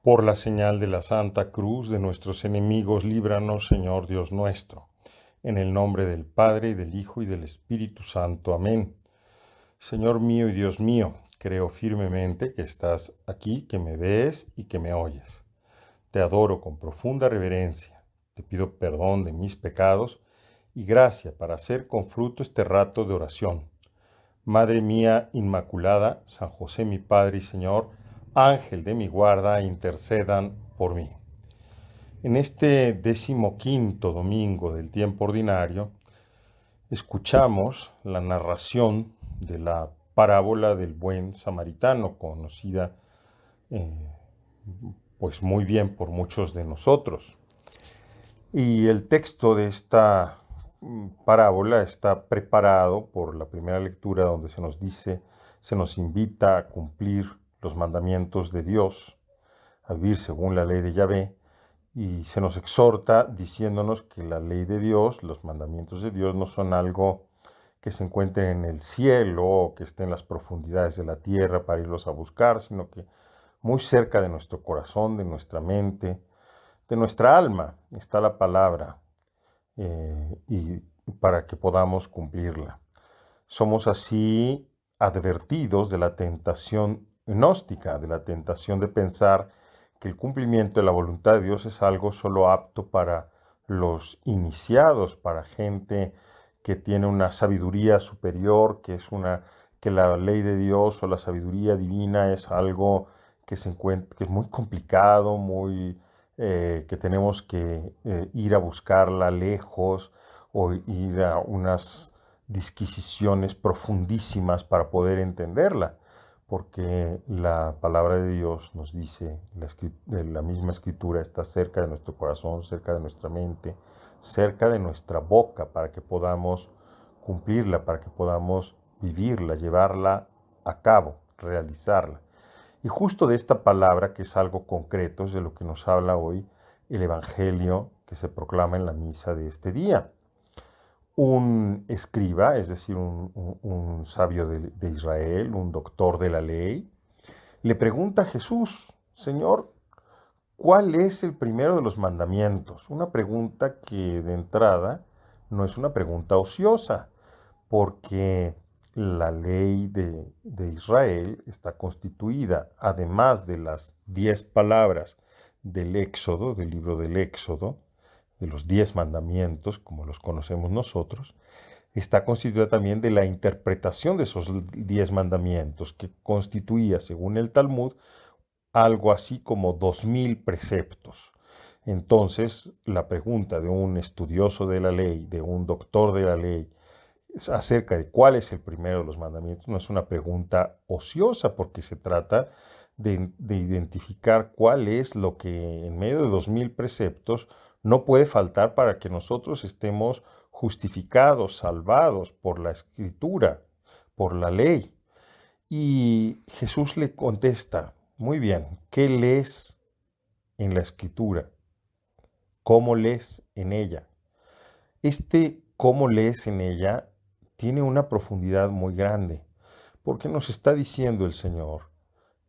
Por la señal de la Santa Cruz de nuestros enemigos, líbranos, Señor Dios nuestro. En el nombre del Padre, y del Hijo, y del Espíritu Santo. Amén. Señor mío y Dios mío, creo firmemente que estás aquí, que me ves y que me oyes. Te adoro con profunda reverencia. Te pido perdón de mis pecados y gracia para hacer con fruto este rato de oración. Madre mía Inmaculada, San José mi Padre y Señor, Ángel de mi guarda, intercedan por mí. En este 15º domingo del tiempo ordinario, escuchamos la narración de la parábola del buen samaritano, conocida eh, pues muy bien por muchos de nosotros. Y el texto de esta parábola está preparado por la primera lectura donde se nos dice, se nos invita a cumplir los mandamientos de Dios, a vivir según la ley de Yahvé, y se nos exhorta diciéndonos que la ley de Dios, los mandamientos de Dios, no son algo que se encuentre en el cielo o que esté en las profundidades de la tierra para irlos a buscar, sino que muy cerca de nuestro corazón, de nuestra mente, de nuestra alma está la palabra y para que podamos cumplirla. Somos así advertidos de la tentación gnóstica, de la tentación de pensar que el cumplimiento de la voluntad de Dios es algo solo apto para los iniciados, para gente que tiene una sabiduría superior, que la ley de Dios o la sabiduría divina es algo que que es muy complicado, que tenemos que ir a buscarla lejos o ir a unas disquisiciones profundísimas para poder entenderla, porque la palabra de Dios nos dice, la misma escritura está cerca de nuestro corazón, cerca de nuestra mente, cerca de nuestra boca, para que podamos cumplirla, para que podamos vivirla, llevarla a cabo, realizarla. Y justo de esta palabra, que es algo concreto, es de lo que nos habla hoy el Evangelio que se proclama en la misa de este día. Un escriba, es decir, un sabio de Israel, un doctor de la ley, le pregunta a Jesús: Señor, ¿cuál es el primero de los mandamientos? Una pregunta que de entrada no es una pregunta ociosa, porque la ley de Israel está constituida, además de las 10 palabras del Éxodo, del libro del Éxodo, de los 10 mandamientos, como los conocemos nosotros, está constituida también de la interpretación de esos 10 mandamientos, que constituía, según el Talmud, algo así como 2000 preceptos. Entonces, la pregunta de un estudioso de la ley, de un doctor de la ley, acerca de cuál es el primero de los mandamientos, no es una pregunta ociosa, porque se trata de identificar cuál es lo que en medio de 2000 preceptos no puede faltar para que nosotros estemos justificados, salvados por la escritura, por la ley. Y Jesús le contesta: muy bien, ¿qué lees en la escritura? ¿Cómo lees en ella? Este cómo lees en ella tiene una profundidad muy grande, porque nos está diciendo el Señor: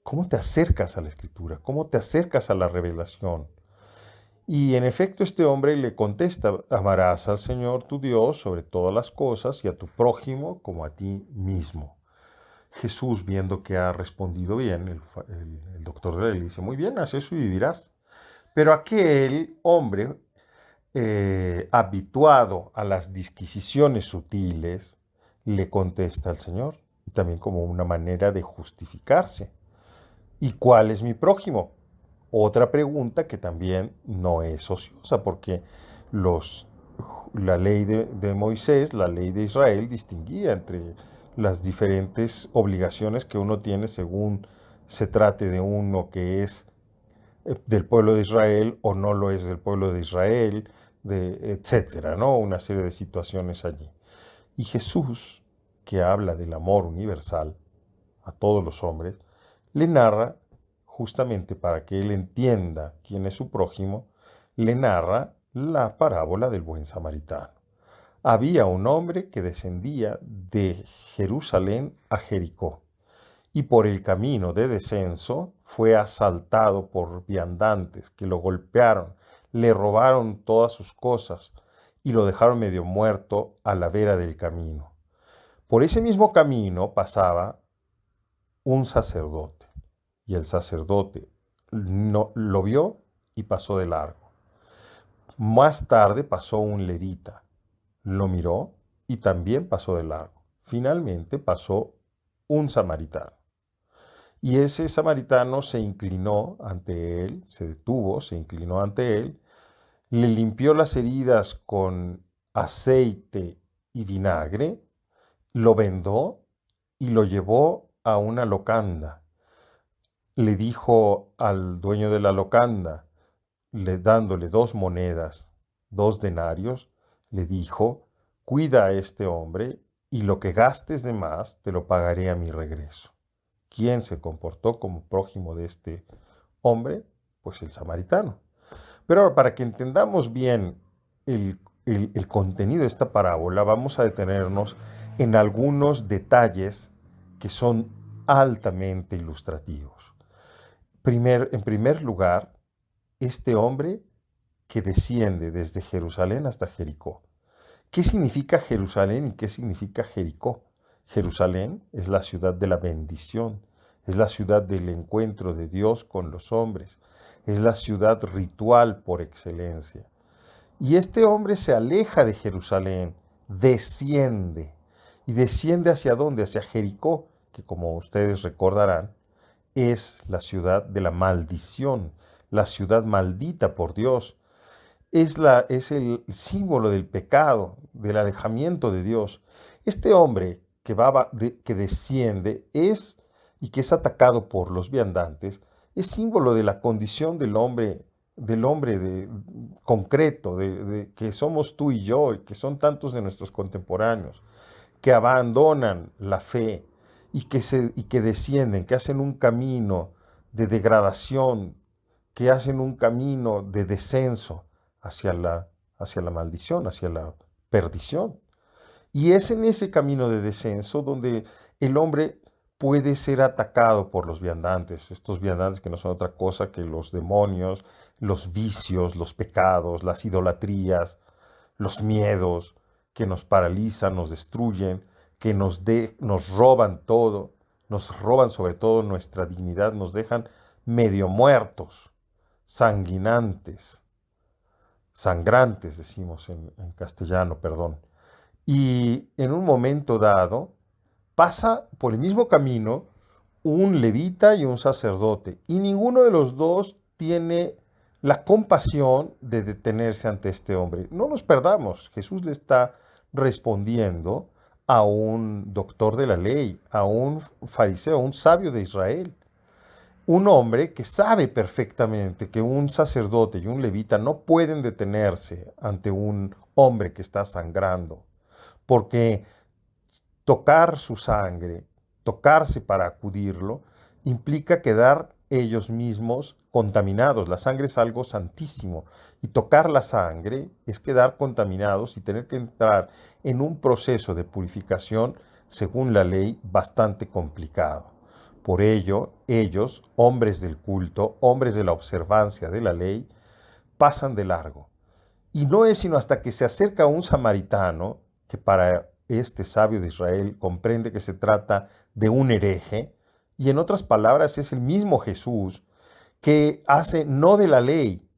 ¿cómo te acercas a la escritura? ¿Cómo te acercas a la revelación? Y en efecto este hombre le contesta: amarás al Señor tu Dios sobre todas las cosas y a tu prójimo como a ti mismo. Jesús, viendo que ha respondido bien, el doctor de la ley dice: muy bien, haz eso y vivirás. Pero aquel hombre, habituado a las disquisiciones sutiles, le contesta al Señor, y también como una manera de justificarse: ¿y cuál es mi prójimo? Otra pregunta que también no es ociosa, porque los, la ley de Moisés, la ley de Israel, distinguía entre las diferentes obligaciones que uno tiene según se trate de uno que es del pueblo de Israel o no lo es del pueblo de Israel, etcétera, ¿no? Una serie de situaciones allí. Y Jesús, que habla del amor universal a todos los hombres, le narra, justamente para que él entienda quién es su prójimo, le narra la parábola del buen samaritano. Había un hombre que descendía de Jerusalén a Jericó, y por el camino de descenso fue asaltado por viandantes que lo golpearon, le robaron todas sus cosas y lo dejaron medio muerto a la vera del camino. Por ese mismo camino pasaba un sacerdote y el sacerdote no, lo vio y pasó de largo. Más tarde pasó un levita, lo miró y también pasó de largo. Finalmente pasó un samaritano. Y ese samaritano se inclinó ante él, se detuvo, se inclinó ante él, le limpió las heridas con aceite y vinagre, lo vendó y lo llevó a una locanda. Le dijo al dueño de la locanda, dándole 2 monedas, 2 denarios, le dijo, cuida a este hombre y lo que gastes de más te lo pagaré a mi regreso. ¿Quién se comportó como prójimo de este hombre? Pues el samaritano. Pero ahora, para que entendamos bien el contenido de esta parábola, vamos a detenernos en algunos detalles que son altamente ilustrativos. En primer lugar, este hombre que desciende desde Jerusalén hasta Jericó. ¿Qué significa Jerusalén y qué significa Jericó? Jerusalén es la ciudad de la bendición, es la ciudad del encuentro de Dios con los hombres, es la ciudad ritual por excelencia. Y este hombre se aleja de Jerusalén, desciende. ¿Y desciende hacia dónde? Hacia Jericó, que como ustedes recordarán, es la ciudad de la maldición, la ciudad maldita por Dios. Es el símbolo del pecado, del alejamiento de Dios. Este hombre que desciende y que es atacado por los viandantes, es símbolo de la condición del hombre concreto, que somos tú y yo, y que son tantos de nuestros contemporáneos, que abandonan la fe y que descienden, que hacen un camino de degradación, que hacen un camino de descenso hacia la maldición, hacia la perdición. Y es en ese camino de descenso donde el hombre puede ser atacado por los viandantes, estos viandantes que no son otra cosa que los demonios, los vicios, los pecados, las idolatrías, los miedos que nos paralizan, nos destruyen, que nos roban todo, nos roban sobre todo nuestra dignidad, nos dejan medio muertos, sanguinantes, sangrantes, decimos en castellano, perdón. Y en un momento dado pasa por el mismo camino un levita y un sacerdote, y ninguno de los dos tiene la compasión de detenerse ante este hombre. No nos perdamos, Jesús le está respondiendo a un doctor de la ley, a un fariseo, a un sabio de Israel. Un hombre que sabe perfectamente que un sacerdote y un levita no pueden detenerse ante un hombre que está sangrando, porque tocar su sangre, tocarse para acudirlo, implica quedar ellos mismos contaminados. La sangre es algo santísimo y tocar la sangre es quedar contaminados y tener que entrar en un proceso de purificación, según la ley, bastante complicado. Por ello, ellos, hombres del culto, hombres de la observancia de la ley, pasan de largo. Y no es sino hasta que se acerca un samaritano, que para este sabio de Israel comprende que se trata de un hereje, y en otras palabras es el mismo Jesús que hace no de la ley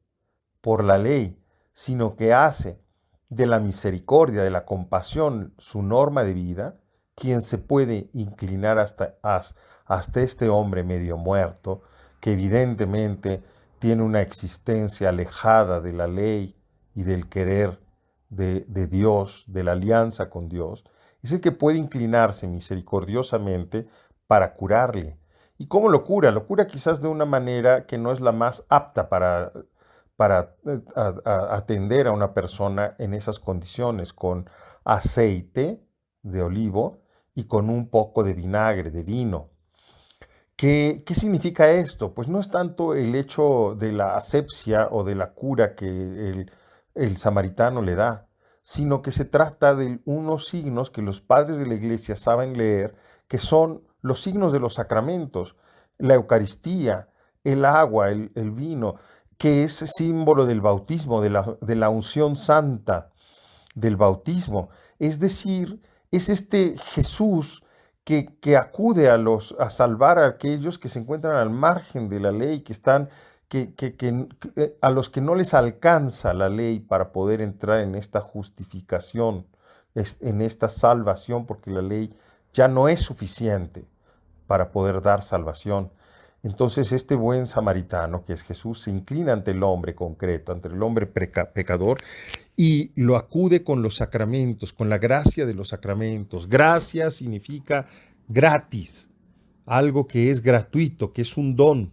por la ley, sino que hace de la misericordia, de la compasión, su norma de vida, quien se puede inclinar hasta este hombre medio muerto, que evidentemente tiene una existencia alejada de la ley y del querer de Dios, de la alianza con Dios, es el que puede inclinarse misericordiosamente para curarle. ¿Y cómo lo cura? Lo cura quizás de una manera que no es la más apta para atender a una persona en esas condiciones, con aceite de olivo y con un poco de vinagre, de vino. ¿Qué significa esto? Pues no es tanto el hecho de la asepsia o de la cura que el samaritano le da, sino que se trata de unos signos que los padres de la iglesia saben leer, que son los signos de los sacramentos, la Eucaristía, el agua, el vino, que es símbolo del bautismo, de la unción santa del bautismo. Es decir, es este Jesús que acude a salvar a aquellos que se encuentran al margen de la ley, que están, a los que no les alcanza la ley para poder entrar en esta justificación, en esta salvación, porque la ley ya no es suficiente para poder dar salvación. Entonces este buen samaritano, que es Jesús, se inclina ante el hombre concreto, ante el hombre pecador, y lo acude con los sacramentos, con la gracia de los sacramentos. Gracia significa gratis, algo que es gratuito, que es un don,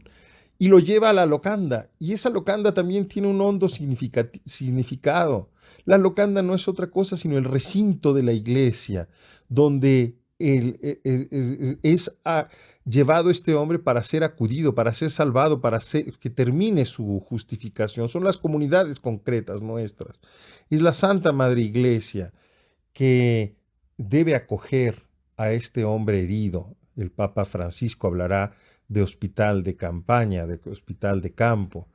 y lo lleva a la locanda. Y esa locanda también tiene un hondo significado. La locanda no es otra cosa sino el recinto de la iglesia, donde llevado este hombre para ser acudido, para ser salvado, que termine su justificación. Son las comunidades concretas nuestras. Es la Santa Madre Iglesia que debe acoger a este hombre herido. El Papa Francisco hablará de hospital de campaña, de hospital de campo.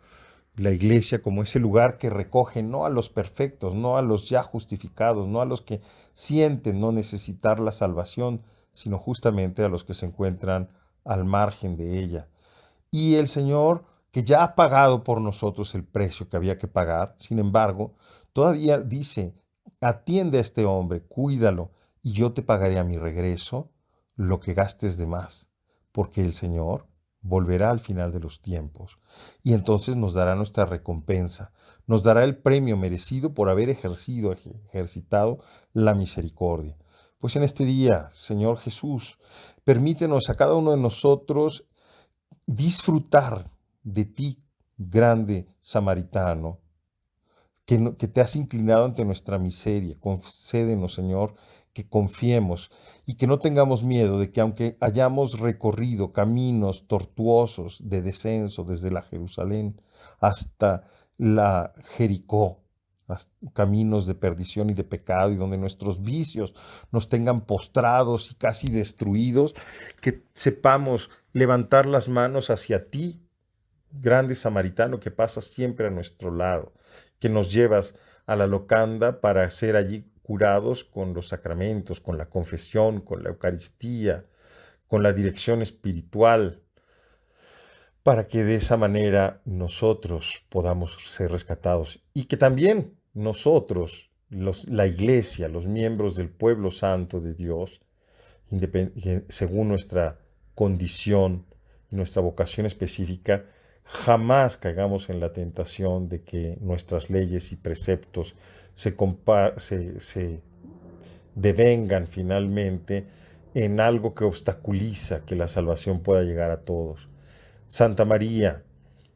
La iglesia como ese lugar que recoge no a los perfectos, no a los ya justificados, no a los que sienten no necesitar la salvación, sino justamente a los que se encuentran al margen de ella. Y el Señor, que ya ha pagado por nosotros el precio que había que pagar, sin embargo, todavía dice, atiende a este hombre, cuídalo, y yo te pagaré a mi regreso lo que gastes de más, porque el Señor volverá al final de los tiempos, y entonces nos dará nuestra recompensa, nos dará el premio merecido por haber ejercitado la misericordia. Pues en este día, Señor Jesús, permítenos a cada uno de nosotros disfrutar de ti, grande samaritano, que te has inclinado ante nuestra miseria. Concédenos, Señor, que confiemos y que no tengamos miedo de que aunque hayamos recorrido caminos tortuosos de descenso desde la Jerusalén hasta la Jericó, caminos de perdición y de pecado, y donde nuestros vicios nos tengan postrados y casi destruidos, que sepamos levantar las manos hacia ti, grande samaritano que pasas siempre a nuestro lado, que nos llevas a la locanda para ser allí curados con los sacramentos, con la confesión, con la Eucaristía, con la dirección espiritual, para que de esa manera nosotros podamos ser rescatados y que también nosotros, la Iglesia, los miembros del pueblo santo de Dios, según nuestra condición y nuestra vocación específica, jamás caigamos en la tentación de que nuestras leyes y preceptos se devengan finalmente en algo que obstaculiza que la salvación pueda llegar a todos. Santa María,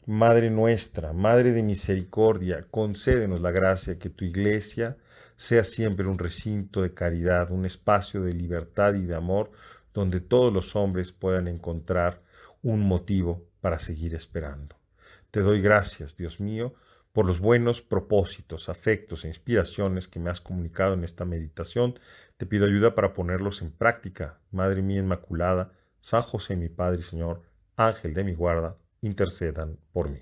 Madre nuestra, Madre de misericordia, concédenos la gracia que tu Iglesia sea siempre un recinto de caridad, un espacio de libertad y de amor donde todos los hombres puedan encontrar un motivo para seguir esperando. Te doy gracias, Dios mío, por los buenos propósitos, afectos e inspiraciones que me has comunicado en esta meditación. Te pido ayuda para ponerlos en práctica. Madre mía Inmaculada, San José mi Padre y Señor, Ángel de mi guarda, intercedan por mí.